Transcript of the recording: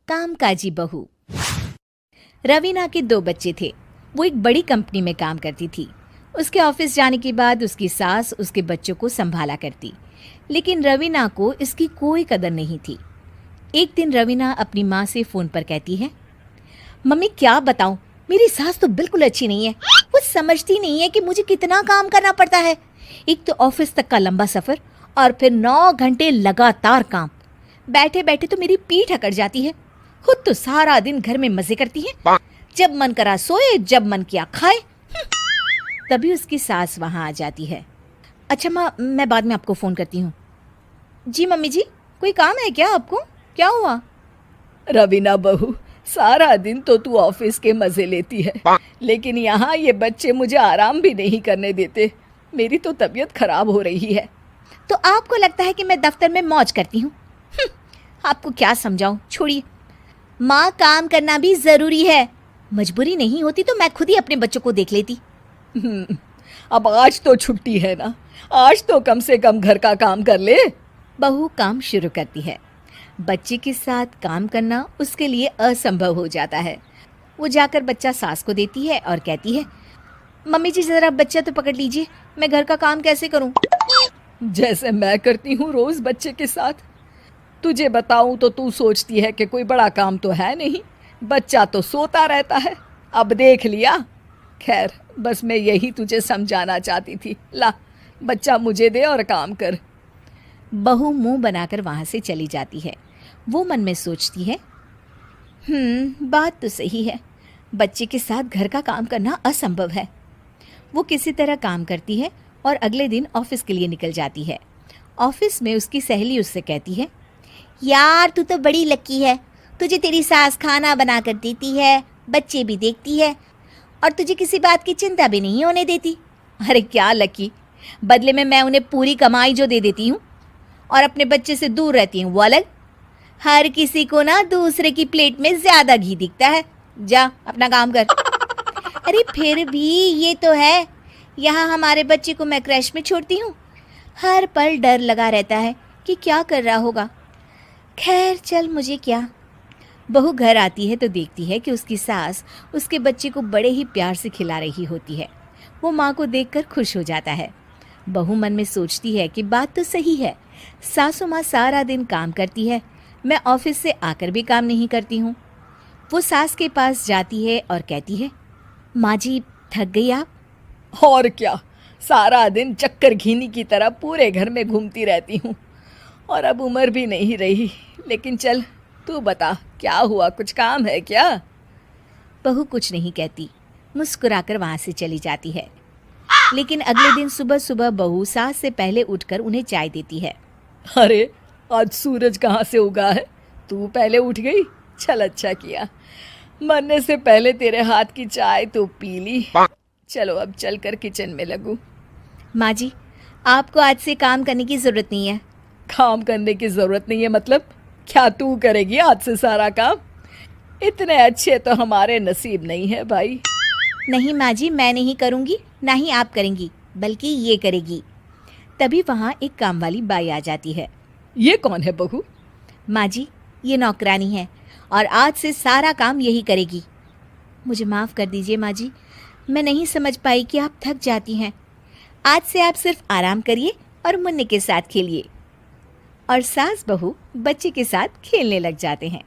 कामकाजी बहू। रवीना के 2 बच्चे थे। वो एक बड़ी कंपनी में काम करती थी। उसके ऑफिस जाने के बाद उसकी सास उसके बच्चों को संभाला करती, लेकिन रवीना को इसकी कोई कदर नहीं थी। एक दिन रवीना अपनी माँ से फ़ोन पर कहती है, मम्मी क्या बताऊं, मेरी सास तो बिल्कुल अच्छी नहीं है। वो समझती नहीं है कि मुझे कितना काम करना पड़ता है। एक तो ऑफिस तक का लंबा सफ़र और फिर 9 घंटे लगातार काम। बैठे बैठे तो मेरी पीठ अकड़ जाती है। खुद तो सारा दिन घर में मजे करती है, जब मन करा सोए, जब मन किया खाए। तभी उसकी सास वहां आ जाती है। अच्छा माँ, मैं बाद में आपको फ़ोन करती हूँ। जी मम्मी जी, कोई काम है क्या आपको? क्या हुआ? रवीना बहू, सारा दिन तो तू ऑफिस के मजे लेती है, लेकिन यहाँ ये बच्चे मुझे आराम भी नहीं करने देते। मेरी तो तबीयत खराब हो रही है। तो आपको लगता है कि मैं दफ्तर में मौज करती हूँ? आपको क्या समझाऊं, छोड़िए। माँ, काम करना भी ज़रूरी है। मजबूरी नहीं होती तो मैं खुद ही अपने बच्चों को देख लेती। अब आज तो छुट्टी है ना, आज तो कम से कम घर का काम कर ले। बहू काम शुरू करती है। बच्चे के साथ काम करना उसके लिए असंभव हो जाता है। वो जाकर बच्चा सास को देती है और कहती है, मम्मी जी ज़रा बच्चा तो पकड़ लीजिए, मैं घर का काम कैसे करूं? जैसे मैं करती हूँ रोज बच्चे के साथ। तुझे बताऊं तो तू सोचती है कि कोई बड़ा काम तो है नहीं, बच्चा तो सोता रहता है। अब देख लिया। खैर, बस मैं यही तुझे समझाना चाहती थी। ला, बच्चा मुझे दे और काम कर। बहू मुंह बनाकर वहां से चली जाती है। वो मन में सोचती है, बात तो सही है, बच्चे के साथ घर का काम करना असंभव है। वो किसी तरह काम करती है और अगले दिन ऑफिस के लिए निकल जाती है। ऑफिस में उसकी सहेली उससे कहती है, यार तू तो बड़ी लकी है, तुझे तेरी सास खाना बना कर देती है, बच्चे भी देखती है और तुझे किसी बात की चिंता भी नहीं होने देती। अरे क्या लकी, बदले में मैं उन्हें पूरी कमाई जो दे देती हूँ और अपने बच्चे से दूर रहती हूँ वो अलग। हर किसी को ना दूसरे की प्लेट में ज़्यादा घी दिखता है। जा अपना काम कर। अरे फिर भी ये तो है, यहाँ हमारे बच्चे को मैं क्रैश में छोड़ती हूँ, हर पल डर लगा रहता है कि क्या कर रहा होगा। खैर चल, मुझे क्या। बहू घर आती है तो देखती है कि उसकी सास उसके बच्चे को बड़े ही प्यार से खिला रही होती है। वो माँ को देखकर खुश हो जाता है। बहू मन में सोचती है कि बात तो सही है, सासू माँ सारा दिन काम करती है, मैं ऑफिस से आकर भी काम नहीं करती हूँ। वो सास के पास जाती है और कहती है, माँ जी थक गई आप? और क्या, सारा दिन चक्कर घीनी की तरह पूरे घर में घूमती रहती हूँ और अब उम्र भी नहीं रही। लेकिन चल, तू बता क्या हुआ, कुछ काम है क्या? बहू कुछ नहीं कहती, मुस्कुराकर वहाँ से चली जाती है। लेकिन अगले दिन सुबह सुबह बहू सास से पहले उठकर उन्हें चाय देती है। अरे आज सूरज कहाँ से उगा है, तू पहले उठ गई। चल अच्छा किया, मरने से पहले तेरे हाथ की चाय तो पी ली। चलो अब चलकर किचन में लगूं। माँ जी, आपको आज से काम करने की ज़रूरत नहीं है। काम करने की ज़रूरत नहीं है मतलब? क्या तू करेगी आज से सारा काम? इतने अच्छे तो हमारे नसीब नहीं है भाई। नहीं माँ जी, मैं नहीं करूँगी, ना ही आप करेंगी, बल्कि ये करेगी। तभी वहाँ एक काम वाली बाई आ जाती है। ये कौन है बहू? माँ जी, ये नौकरानी है और आज से सारा काम यही करेगी। मुझे माफ़ कर दीजिए माँ जी, मैं नहीं समझ पाई कि आप थक जाती हैं। आज से आप सिर्फ आराम करिए और मुन्ने के साथ खेलिए। और सास बहू बच्चे के साथ खेलने लग जाते हैं।